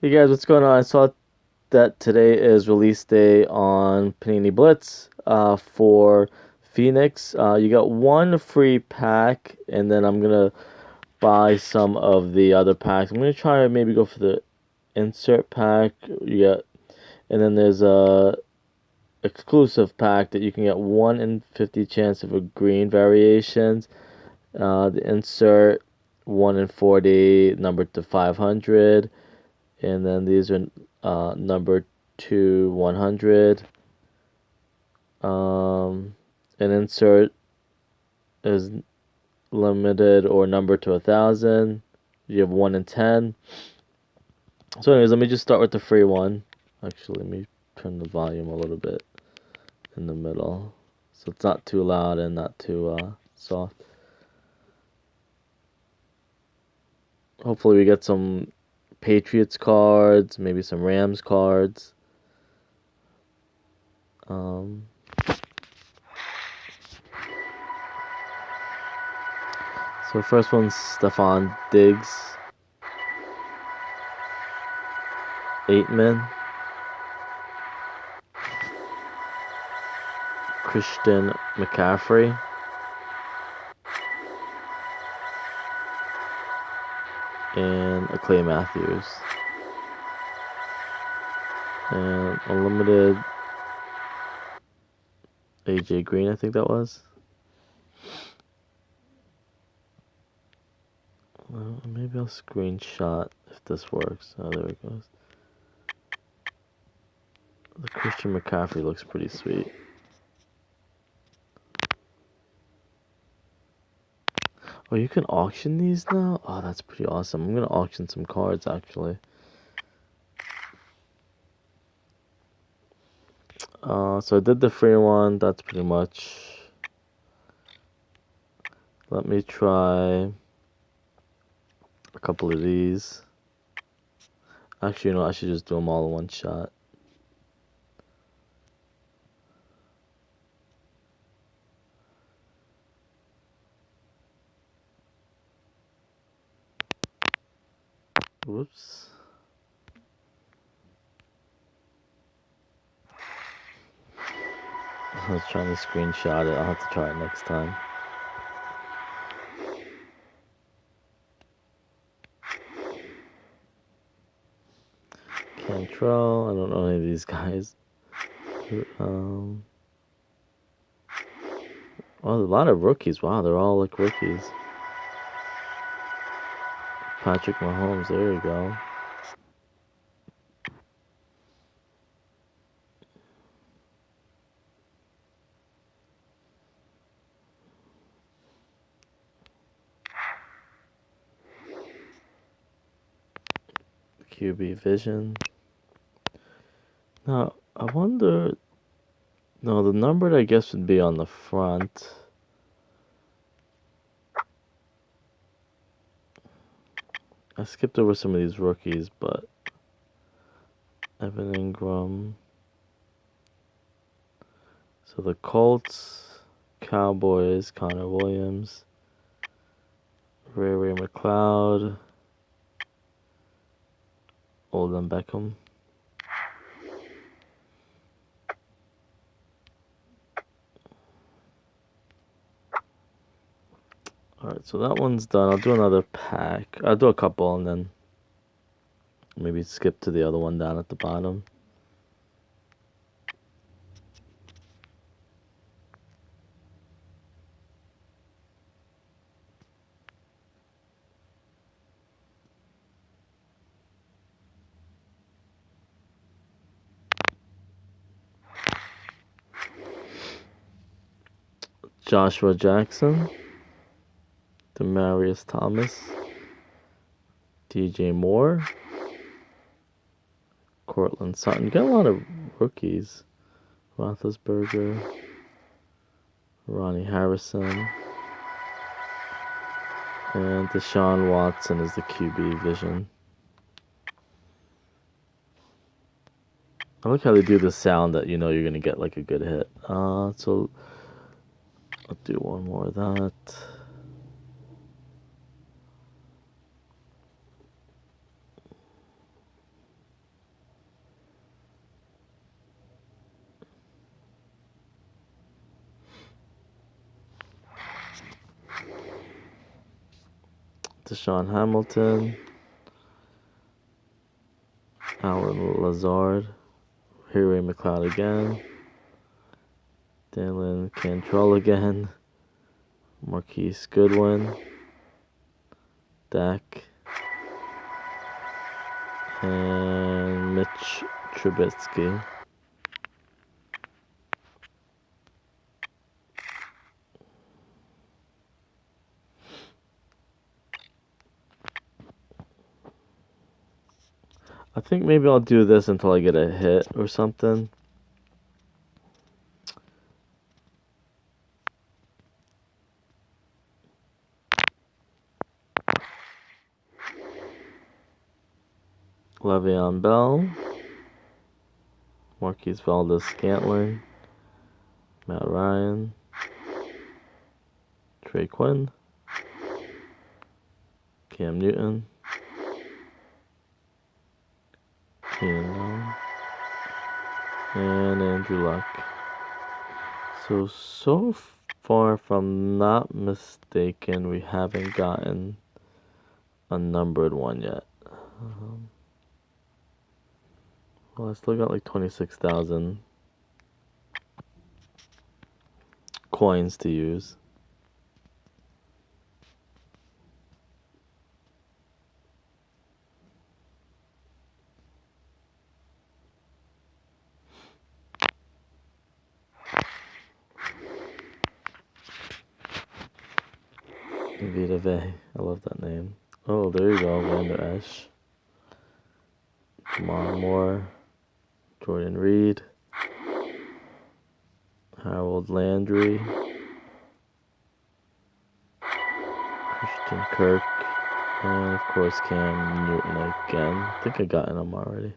Hey guys, what's going on? I saw that today is release day on Panini Blitz for Phoenix. You got one free pack, and then I'm gonna buy some of the other packs. I'm gonna try to maybe go for the insert pack. And then there's a exclusive pack that you can get 1 in 50 chance of a green variations. The insert 1 in 40 numbered to 500. And then these are number 2 100. An insert is limited or numbered to 1,000. You have 1 in 10. So anyways, let me just start with the free one. Actually, let me turn the volume a little bit in the middle, so it's not too loud and not too soft. Hopefully we get some Patriots cards, maybe some Rams cards. So first one's Stephon Diggs, 8-man. Christian McCaffrey. And a Clay Matthews. And unlimited AJ Green, I think that was. Well, maybe I'll screenshot if this works. Oh, there it goes. The Christian McCaffrey looks pretty sweet. Oh, you can auction these now? Oh, that's pretty awesome. I'm going to auction some cards, actually. So I did the free one. That's pretty much. Let me try a couple of these. Actually, you know, I should just do them all in one shot. Whoops. I was trying to screenshot it. I'll have to try it next time. Cantrell. I don't know any of these guys. Oh, a lot of rookies. Wow, they're all like rookies. Patrick Mahomes. There you go. QB Vision. Now, I wonder. No, the numbered I guess would be on the front. I skipped over some of these rookies, but Evan Ingram. So the Colts, Cowboys, Connor Williams, Ray McLeod, Odell Beckham. Alright, so that one's done. I'll do another pack. I'll do a couple and then maybe skip to the other one down at the bottom. Joshua Jackson, Demarius Thomas, DJ Moore, Cortland Sutton. Got a lot of rookies. Roethlisberger, Ronnie Harrison, and Deshaun Watson is the QB Vision. I like how they do the sound that you know you're gonna get like a good hit. So I'll do one more of that. Deshaun Hamilton, Alan Lazard, Harry McLeod again, Dylan Cantrell again, Marquise Goodwin, Dak, and Mitch Trubisky. I think maybe I'll do this until I get a hit or something. Le'Veon Bell, Marquise Valdes-Scantling, Matt Ryan, Trey Quinn, Cam Newton, Keenan Allen, and Andrew Luck. So far, if I'm not mistaken, we haven't gotten a numbered one yet. Well, I still got like 26,000 coins to use. Vita Vey, I love that name. Oh, there you go, Vander Esch, Jamar Moore, Jordan Reed, Harold Landry, Christian Kirk, and of course Cam Newton again. I think I gotten him already.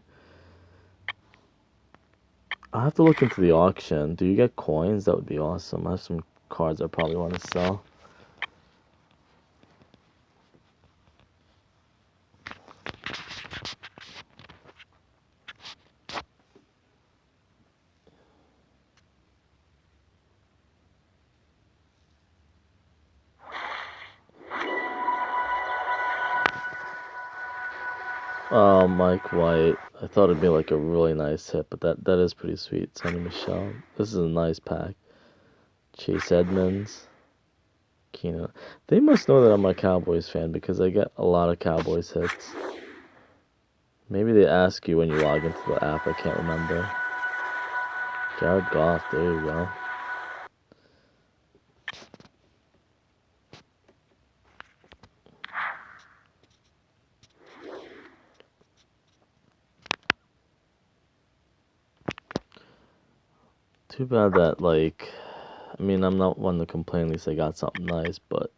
I'll have to look into the auction. Do you get coins? That would be awesome. I have some cards I probably want to sell. Oh, Mike White. I thought it'd be like a really nice hit, but that is pretty sweet. Sonny Michel. This is a nice pack. Chase Edmonds. Keenan. They must know that I'm a Cowboys fan because I get a lot of Cowboys hits. Maybe they ask you when you log into the app. I can't remember. Jared Goff. There you go. Too bad that, like, I mean, I'm not one to complain, at least I got something nice, but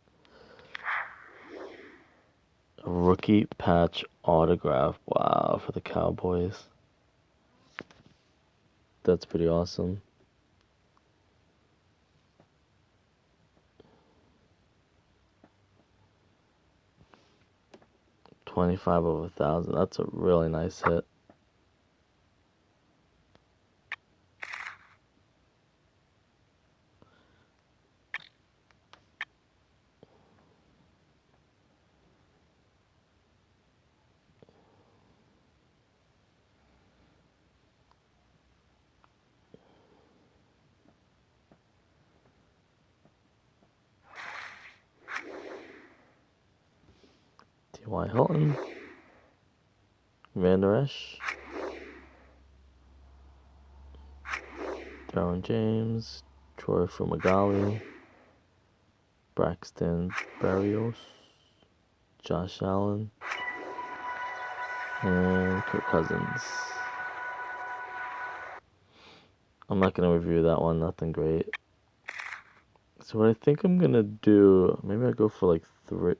a rookie patch autograph, wow, for the Cowboys. That's pretty awesome. $25 of 1,000, that's a really nice hit. T.Y. Hilton, Vander Esch, Darren James, Troy Fumagalli, Braxton Berrios, Josh Allen, and Kirk Cousins. I'm not going to review that one, nothing great. So what I think I'm going to do, maybe I go for like three,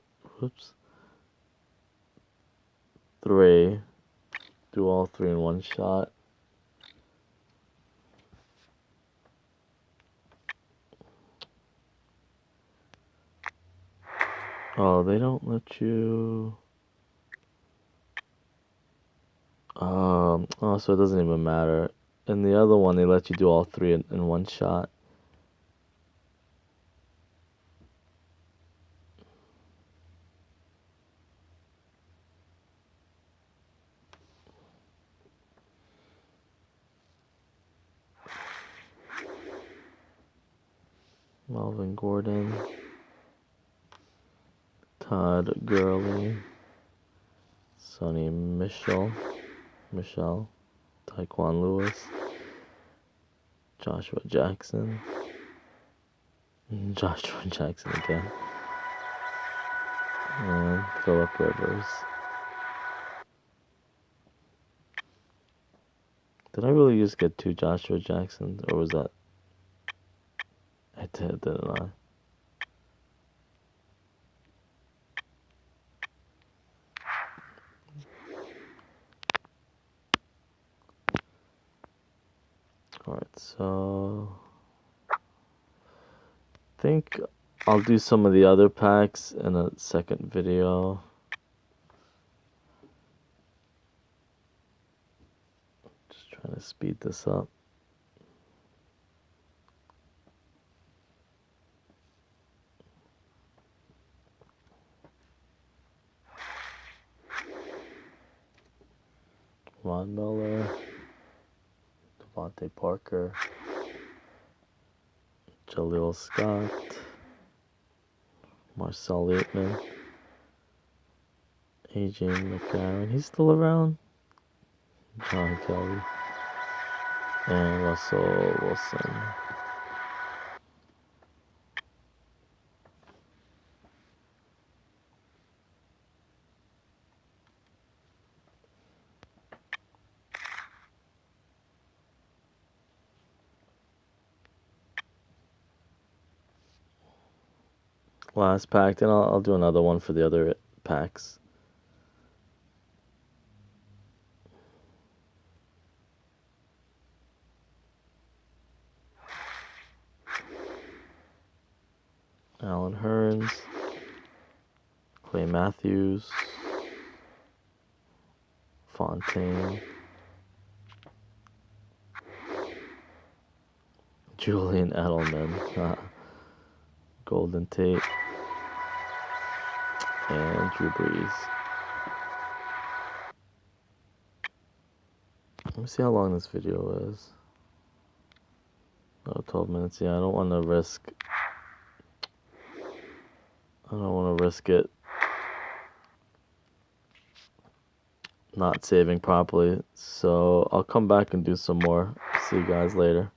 do all three in one shot. Oh, they don't let you. Oh, so it doesn't even matter. In the other one, they let you do all three in one shot. Melvin Gordon, Todd Gurley, Sonny Michel, Taekwon Lewis, Joshua Jackson again, and Phillip Rivers. Did I really just get 2 Joshua Jacksons, or was that? I did, didn't I? Alright, so I think I'll do some of the other packs in a second video. Just trying to speed this up. Von Miller, Devontae Parker, Jaleel Scott, Marcel Littman, AJ McCarron, he's still around, John Kelly, and Russell Wilson. Last pack, and I'll do another one for the other packs. Alan Hearns, Clay Matthews, Fontaine, Julian Edelman, Golden Tate, and Drew Brees. Let me see how long this video is. Oh, 12 minutes. Yeah, I don't want to risk it not saving properly. So I'll come back and do some more. See you guys later.